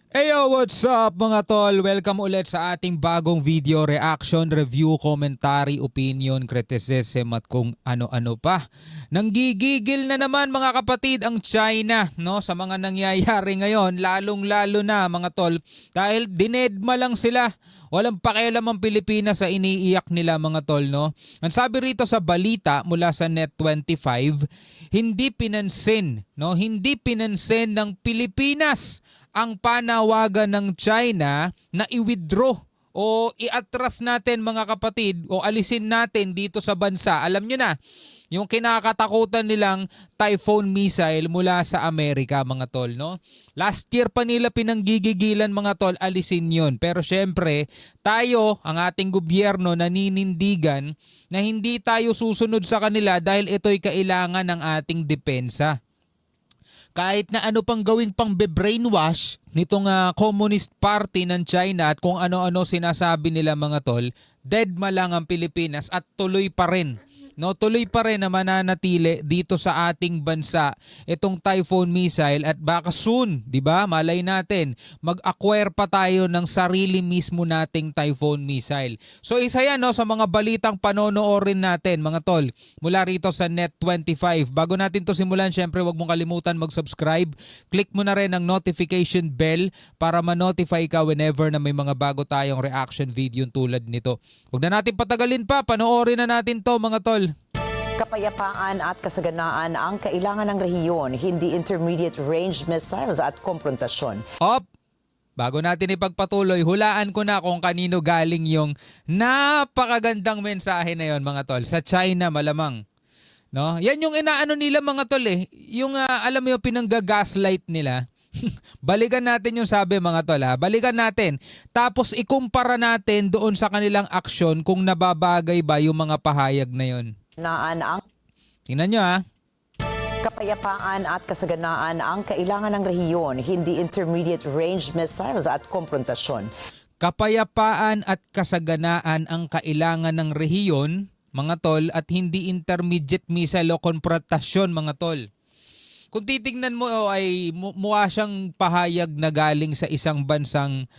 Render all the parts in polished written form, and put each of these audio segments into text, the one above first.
Heyo, what's up mga tol? Welcome ulit sa ating bagong video, reaction, review, commentary, opinion, criticism at kung ano-ano pa. Nanggigigil na naman mga kapatid ang China, no, sa mga nangyayari ngayon, lalong-lalo na mga tol, dahil dinedma lang sila. Walang pakialam ang Pilipinas sa iniiyak nila mga tol, no. Ang sabi rito sa balita mula sa Net25, hindi pinansin ng Pilipinas ang panawagan ng China na i-withdraw o i-atras natin mga kapatid o alisin natin dito sa bansa. Alam nyo na, yung kinakatakutan nilang Typhoon missile mula sa Amerika mga tol, no? Last year pa nila pinanggigigilan mga tol, alisin yun. Pero syempre, tayo, ang ating gobyerno, naninindigan na hindi tayo susunod sa kanila dahil ito'y kailangan ng ating depensa. Kahit na ano pang gawing pang be-brainwash nitong Communist Party ng China at kung ano-ano sinasabi nila mga tol, deadma lang ang Pilipinas at tuloy pa rin. No, tuloy pa rin na mananatili dito sa ating bansa itong Typhoon missile at baka soon, 'di ba? Malay natin, mag-acquire pa tayo ng sarili mismo nating Typhoon missile. So isa 'yan no sa mga balitang panonoorin natin, mga tol, mula rito sa Net25. Bago natin 'to simulan, syempre wag mong kalimutan mag-subscribe. Click mo na rin ang notification bell para ma-notify ka whenever na may mga bago tayong reaction video tulad nito. Huwag na natin patagalin pa, panoorin na natin 'to mga tol. Kapayapaan at kasaganaan ang kailangan ng rehiyon, hindi intermediate range missiles at komprontasyon. Bago natin ipagpatuloy, hulaan ko na kung kanino galing yung napakagandang mensahe na yon mga tol. Sa China malamang. No? Yan yung inaano nila mga tol eh. Yung alam mo yung pinanggagaslight nila. Balikan natin yung sabi mga tol ha. Balikan natin. Tapos ikumpara natin doon sa kanilang aksyon kung nababagay ba yung mga pahayag na yon. Ang Tingnan nyo ha. kapayapaan at kasaganaan ang kailangan ng rehiyon, hindi intermediate range missiles at komprontasyon. Kapayapaan at kasaganaan ang kailangan ng rehiyon, mga tol, at hindi intermediate missile o konfrontasyon, mga tol. Kung titingnan mo ay mukha siyang pahayag na galing sa isang bansang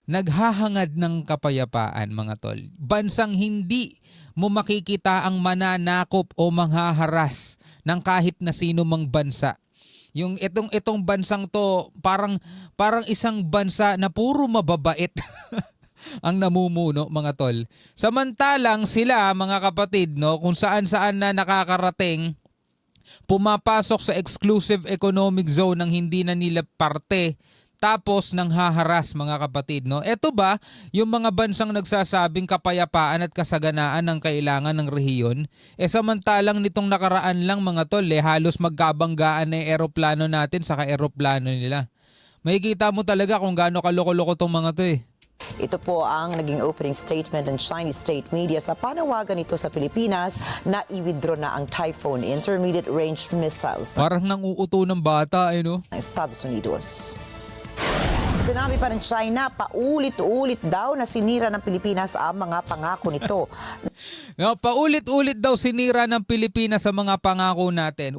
naghahangad ng kapayapaan mga tol. Bansang hindi mo makikita ang mananakop o manghaharas ng kahit na sino mang bansa. Yung itong bansang to parang isang bansa na puro mababait ang namumuno mga tol. Samantalang sila mga kapatid no, kung saan-saan na nakakarating, pumapasok sa exclusive economic zone ng hindi na nila parte. Tapos nang haharas mga kapatid, no? Ito ba yung mga bansang nagsasabing kapayapaan at kasaganaan ng kailangan ng rehiyon? Samantalang nitong nakaraan lang mga tol, halos magkabanggaan na yung eroplano natin sa ka-eroplano nila. Makikita mo talaga kung gaano kaloko-loko tong mga to eh. Ito po ang naging opening statement ng Chinese state media sa panawagan nito sa Pilipinas na i-withdraw na ang Typhoon intermediate range missiles Parang nanguuto ng bata eh no? ng Estados Unidos. Sinabi pa ng China, paulit-ulit daw na sinira ng Pilipinas ang mga pangako nito. No, paulit-ulit daw sinira ng Pilipinas sa mga pangako natin.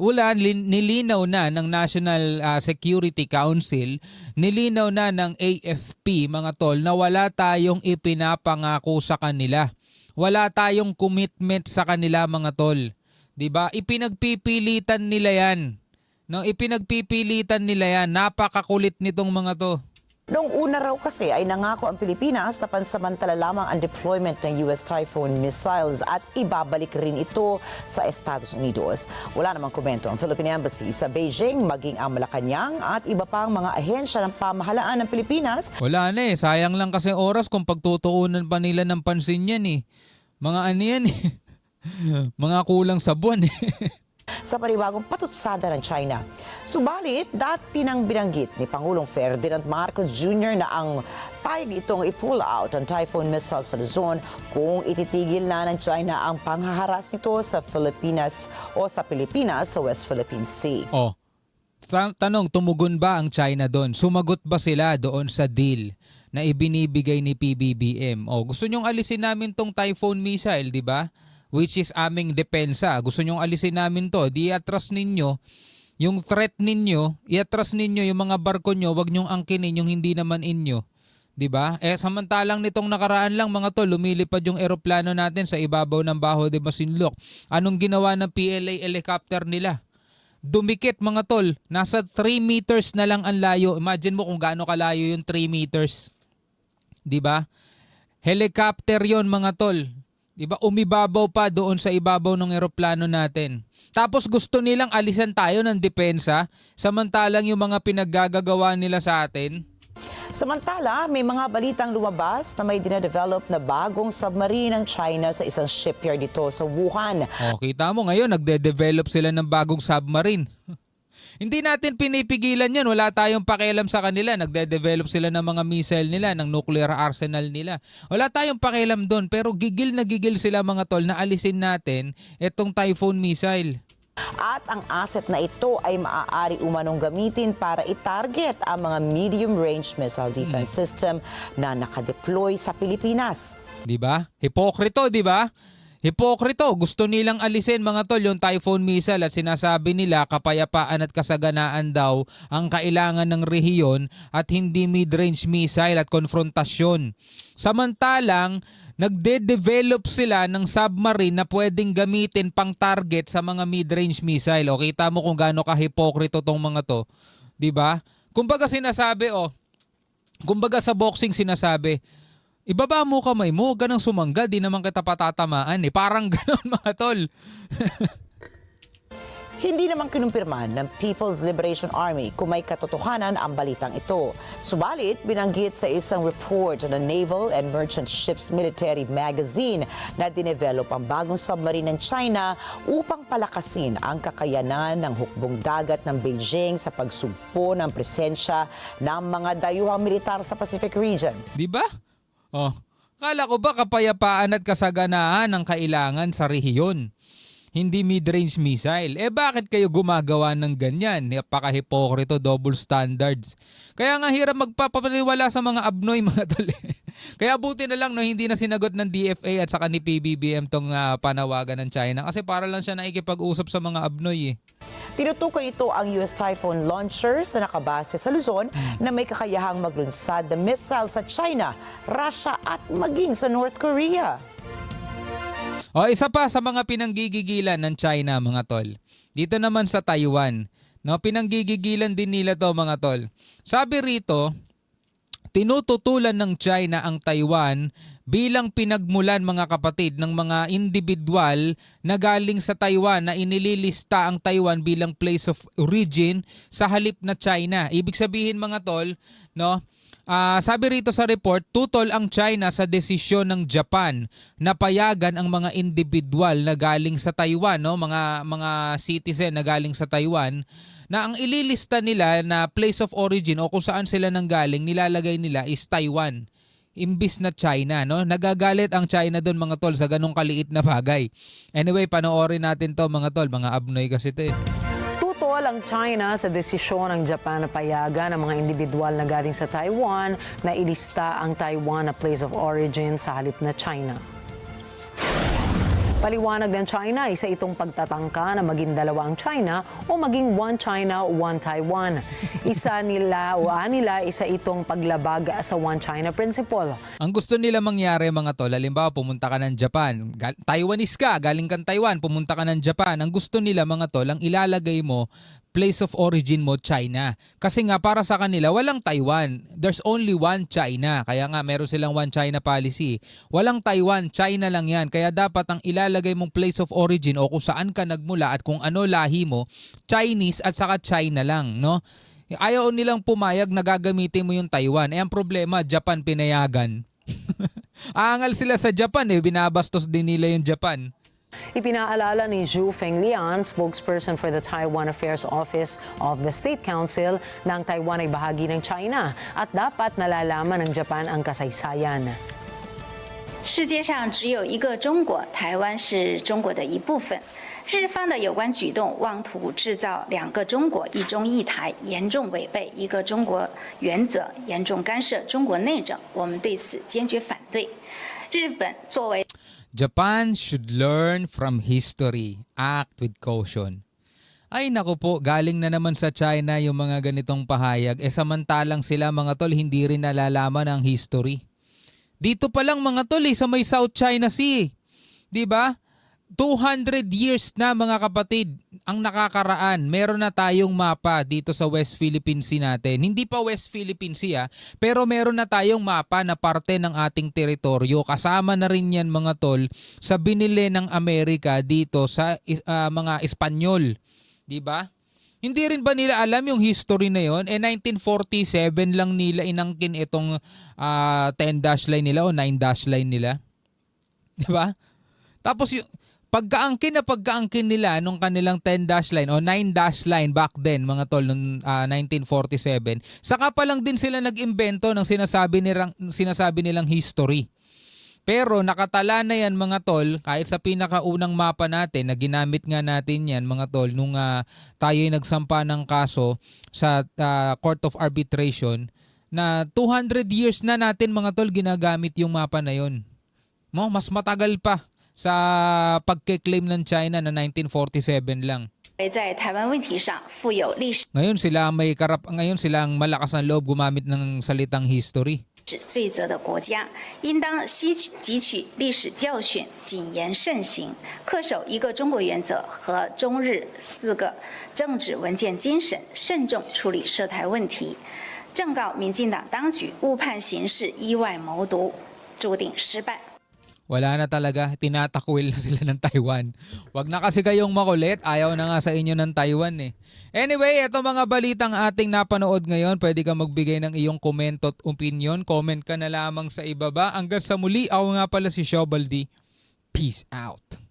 Nilinaw na ng National Security Council, nilinaw na ng AFP mga tol na wala tayong ipinapangako sa kanila. Wala tayong commitment sa kanila mga tol. 'Di ba? Ipinagpipilitan nila 'yan. No, ipinagpipilitan nila 'yan. Napakakulit nitong mga 'to. Noong una raw kasi ay nangako ang Pilipinas na pansamantala lamang ang deployment ng US Typhoon missiles at ibabalik rin ito sa Estados Unidos. Wala namang komento ang Philippine Embassy sa Beijing, maging ang Malacanang at iba pang mga ahensya ng pamahalaan ng Pilipinas. Wala na eh. Sayang lang kasi oras kung pagtutuunan pa nila ng pansin yan eh. Mga ano yan eh. Mga kulang sa buwan eh. Sa panibagong patutsada ng China. Subalit, dati nang binanggit ni Pangulong Ferdinand Marcos Jr. na ang payag itong i-pull out ang Typhoon missile sa Luzon kung ititigil na ng China ang panghaharas nito sa Pilipinas sa West Philippine Sea. Tanong, tumugon ba ang China doon? Sumagot ba sila doon sa deal na ibinibigay ni PBBM? Gusto nyong alisin namin tong Typhoon missile, di ba? Which is aming depensa. Gusto nyong alisin namin to. Di atras ninyo Yung threat ninyo, iatras ninyo yung mga barko nyo, wag nyong angkinin yung hindi naman inyo. 'Di ba? Samantalang nitong nakaraan lang mga tol, lumilipad yung eroplano natin sa ibabaw ng Baho de Masinloc. Anong ginawa ng PLA helicopter nila? Dumikit mga tol, nasa 3 meters na lang ang layo. Imagine mo kung gaano kalayo yung 3 meters. 'Di ba? Helicopter 'yon mga tol. 'Di ba? Umibabaw pa doon sa ibabaw ng eroplano natin. Tapos gusto nilang alisan tayo ng depensa, samantalang yung mga pinaggagawa nila sa atin. Samantala, may mga balitang lumabas na may dinedevelop na bagong submarine ng China sa isang shipyard dito sa Wuhan. Kita mo ngayon, nagde-develop sila ng bagong submarine. Hindi natin pinipigilan yan. Wala tayong pakialam sa kanila. Nagde-develop sila ng mga missile nila, ng nuclear arsenal nila. Wala tayong pakialam doon. Pero gigil na gigil sila mga tol na alisin natin itong Typhoon missile. At ang asset na ito ay maaari umanong gamitin para i-target ang mga medium-range missile defense system na nakadeploy sa Pilipinas. 'Di ba? Hipokrito, 'di ba? Hipokrito. Gusto nilang alisin mga tol yung Typhoon missile at sinasabi nila kapayapaan at kasaganaan daw ang kailangan ng rehiyon at hindi mid-range missile at konfrontasyon. Samantalang nagde-develop sila ng submarine na pwedeng gamitin pang target sa mga mid-range missile. O kita mo kung gaano kahipokrito tong mga to. 'Di ba? Kumbaga sinasabi kumbaga sa boxing sinasabi, ibaba mo kamay mo, huwag ka nang sumangga, di naman kita patatamaan eh. Parang ganon mga tol. Hindi naman kinumpirman ng People's Liberation Army kung may katotohanan ang balitang ito. Subalit, binanggit sa isang report ng Naval and Merchant Ships Military Magazine na dinevelop ang bagong submarine ng China upang palakasin ang kakayanan ng hukbong dagat ng Beijing sa pagsugpo ng presensya ng mga dayuhang militar sa Pacific region. Di ba? Kala ko ba kapayapaan at kasaganaan ang kailangan sa rehiyon? Hindi mid-range missile. Bakit kayo gumagawa ng ganyan? Napaka-hipokrito, double standards. Kaya nga hirap magpapaniwala sa mga abnoy mga tol. Kaya buti na lang hindi na sinagot ng DFA at saka ni PBBM tong panawagan ng China kasi para lang siya nakikipag-usap sa mga abnoy eh. Tinutukoy ito ang US Typhoon launchers na nakabase sa Luzon na may kakayahang maglunsad ng missile sa China, Russia at maging sa North Korea. Isa pa sa mga pinanggigigilan ng China mga tol. Dito naman sa Taiwan, pinanggigigilan din nila to mga tol. Sabi rito, tinututulan ng China ang Taiwan bilang pinagmulan mga kapatid ng mga individual na galing sa Taiwan na inililista ang Taiwan bilang place of origin sa halip na China. Ibig sabihin mga tol, sabi rito sa report, tutol ang China sa desisyon ng Japan na payagan ang mga individual na galing sa Taiwan, mga citizen na galing sa Taiwan, na ang ililista nila na place of origin o kung saan sila nanggaling, nilalagay nila is Taiwan. Imbis na China, Nagagalit ang China doon mga tol sa ganong kaliit na bagay. Anyway, panoorin natin to mga tol, mga abnoy kasi ito eh. Tutol ang China sa desisyon ng Japan na payagan ng mga individual na galing sa Taiwan na ilista ang Taiwan na place of origin sa halip na China. Paliwanag ng China, isa itong pagtatangka na maging dalawa ang China o maging one China, one Taiwan. Isa nila itong paglabag sa one China principle. Ang gusto nila mangyari mga tol, halimbawa pumunta ka ng Japan, Taiwanese ka, galing kang Taiwan, pumunta ka ng Japan. Ang gusto nila mga tol, ang ilalagay mo, place of origin mo, China. Kasi nga para sa kanila, walang Taiwan. There's only one China. Kaya nga meron silang one China policy. Walang Taiwan, China lang yan. Kaya dapat ang ilalagay mong place of origin o kung saan ka nagmula at kung ano lahi mo, Chinese at saka China lang, Ayaw nilang pumayag na gagamitin mo yung Taiwan. Ang problema, Japan pinayagan. Aangal sila sa Japan binabastos din nila yung Japan. Ipinaalala ni Zhu Fenglian, spokesperson for the Taiwan Affairs Office of the State Council, na ang Taiwan ay bahagi ng China at dapat nalalaman ng Japan ang kasaysayan. 世界上只有一个中国，台湾是中国的一部分。日方的有关举动妄图制造两个中国、一中一台，严重违背一个中国原则，严重干涉中国内政，我们对此坚决反对。日本作为 Japan should learn from history, act with caution. Ay naku po, galing na naman sa China yung mga ganitong pahayag. Samantalang sila mga tol hindi rin nalalaman ang history. Dito pa lang mga tol sa may South China Sea. 'Di ba? 200 years na mga kapatid ang nakakaraan. Meron na tayong mapa dito sa West Philippine Sea natin. Hindi pa West Philippine Sea pero meron na tayong mapa na parte ng ating teritoryo. Kasama na rin yan mga tol sa binili ng Amerika dito sa mga Espanyol. 'Di ba? Hindi rin ba nila alam yung history na yon? 1947 lang nila inangkin itong 10-dash line nila o 9-dash line nila. 'Di ba? Tapos yung pagkaangkin nila nung kanilang 10-dash line o 9-dash line back then mga tol noong 1947, saka pa lang din sila nag-imbento ng sinasabi nilang history. Pero nakatala na yan mga tol kahit sa pinakaunang mapa natin na ginamit nga natin yan mga tol nung tayo'y nagsampa ng kaso sa Court of Arbitration na 200 years na natin mga tol ginagamit yung mapa na yon. Mas matagal pa sa pagke-claim ng China na 1947 lang. 在台湾问题上负有历史 Ngayon sila ang malakas ng loob gumamit ng salitang history. 罪责的国家，应当汲取历史教训，谨言慎行，恪守一个中国原则和中日4个政治文件精神，慎重处理涉台问题。正告民进党当局误判形势，意外谋独，注定失败。 Wala na talaga, tinatakwil na sila ng Taiwan. Wag na kasi kayong makulit, ayaw na nga sa inyo ng Taiwan eh. Anyway, eto mga balitang ating napanood ngayon, pwede ka magbigay ng iyong komento at opinion. Comment ka na lamang sa ibaba. Hanggang sa muli, ako nga pala si Shobaldi. Peace out.